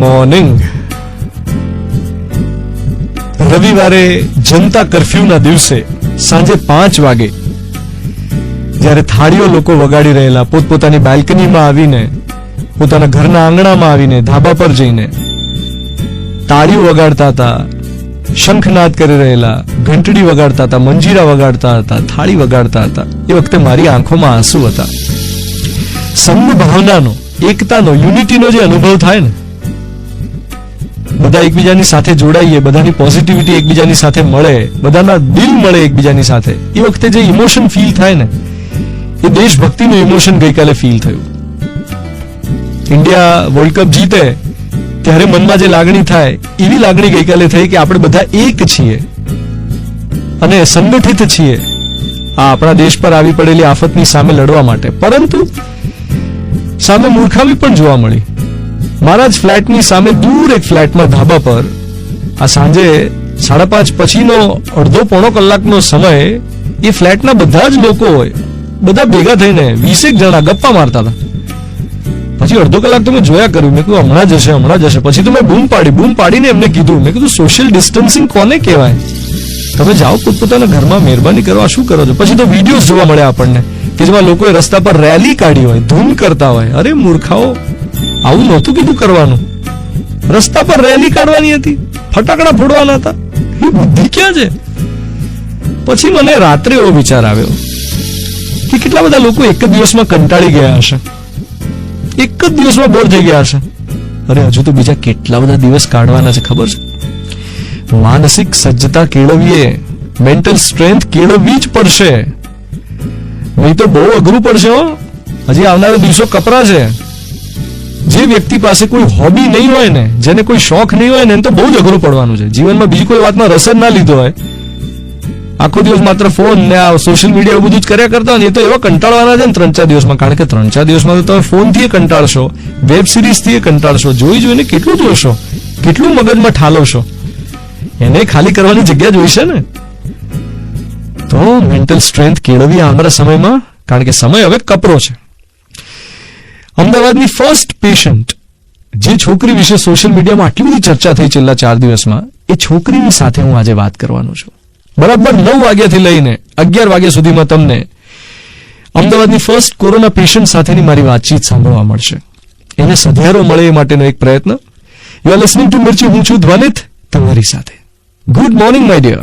Morning. રવિવારે જનતા કર્ફ્યુના દિવસે સાંજે 5 વાગે જ્યારે થાળીઓ લોકો વગાડી રહેલા પોતપોતાની બાલ્કનીમાં આવીને, પોતાના ઘરના આંગણામાં આવીને, ધાબા પર જઈને તાળીઓ વગાડતા હતા, શંખનાદ કરી રહેલા, ઘંટડી વગાડતા હતા, મંજીરા વગાડતા હતા, થાળી વગાડતા હતા, એ વખતે મારી આંખોમાં આંસુ હતા. સંઘ ભાવનાનો, એકતાનો, યુનિટીનો જે અનુભવ થાય ને, બધા એકબીજાની સાથે જોડાઈએ, બધાની પોઝિટિવિટી એકબીજાની સાથે મળે, બધાના દિલ મળે એકબીજાની સાથે, એ વખતે જે ઇમોશન ફીલ થાય ને, એ દેશભક્તિનું ઇમોશન ગઈકાલે ફીલ થયું. ઇન્ડિયા વર્લ્ડ કપ જીતે ત્યારે મનમાં જે લાગણી થાય, એવી લાગણી ગઈકાલે થઈ કે આપણે બધા એક છીએ અને સંગઠિત છીએ આ આપણા દેશ પર આવી પડેલી આફતની સામે લડવા માટે. પરંતુ સામે મૂર્ખામી પણ જોવા મળી. મારા જ ફ્લેટની સામે દૂર એક ફ્લેટમાં ધાબા પર આ સાંજે 5:30 પછીનો અડધો પોણો કલાકનો સમય એ ફ્લેટના બધા જ લોકો હોય, બધા ભેગા થઈને 20 જણા ગપ્પા મારતા હતા. પછી અડધો કલાક તો મેં જોયા કર્યું. મેં કીધું હમણાં જશે. પછી તો મેં બૂમ પાડીને એમને કીધું, મેં કીધું સોશિયલ ડિસ્ટન્સિંગ કોને કહેવાય? તમે જાઓ પોતપોતાના ઘરમાં, મહેરબાની કરો, આ શું કરો છો? પછી તો વિડીયોઝ જોવા મળે આપણને કે જેમાં લોકોએ રસ્તા પર રેલી કાઢી હોય, ધૂમ કરતા હોય. અરે મૂર્ખાઓ, આવું નહોતું કીધું કરવાનું. રસ્તા પર રેલી કાઢવાની હતી, ફટાકડા ફોડવાના હતા, એ બુદ્ધિ ક્યાં છે? પછી મને રાત્રે એવો વિચાર આવ્યો કે કેટલા બધા લોકો એક જ દિવસમાં કંટાળી ગયા હશે, એક જ દિવસમાં બોર થઈ ગયા હશે. અરે હજુ તો બીજા કેટલા બધા દિવસ કાઢવાના છે ખબર છે? માનસિક સજ્જતા કેળવીએ, મેન્ટલ સ્ટ્રેન્થ કેળવવી જ પડશે, નહીં તો બહુ અઘરું પડશે. હજી આવનારા દિવસો કપરા છે. જે વ્યક્તિ પાસે કોઈ હોબી નહીં હોય ને, જેને કોઈ શોખ નહીં હોય ને, એને તો બહુ જ અઘરું પડવાનું છે. જીવનમાં બીજી કોઈ વાતમાં રસ જ ના લીધો હોય, આખો દિવસ માત્ર ફોન ને આ સોશિયલ મીડિયા બધું જ કર્યા કરતા હોય ને, એ તો એવા કંટાળવાના છે ને 3-4 દિવસમાં. કારણ કે 3-4 દિવસમાં તો તમે ફોનથી કંટાળશો, વેબ સિરીઝથી કંટાળશો, જોઈને કેટલું જોશો, કેટલું મગજમાં ઠાલવશો. એને ખાલી કરવાની જગ્યા જોઈશે ને. તો મેન્ટલ સ્ટ્રેન્થ કેળવી આવનારા સમયમાં, કારણ કે સમય હવે કપરો છે. અમદાવાદની ફર્સ્ટ પેશન્ટ, જે છોકરી વિશે સોશિયલ મીડિયામાં આટલી બધી ચર્ચા થઈ છેલ્લા 4 દિવસમાં, એ છોકરીની સાથે હું આજે વાત કરવાનો છું. બરાબર 9 વાગ્યાથી લઈને 11 વાગ્યા સુધીમાં તમને અમદાવાદની ફર્સ્ટ કોરોના પેશન્ટ સાથેની મારી વાતચીત સાંભળવા મળશે. એને સધિયારો મળે એ માટેનો એક પ્રયત્ન. You are listening to Mirchi. હું છું ધ્વનિત તમારી સાથે. Good morning my dear.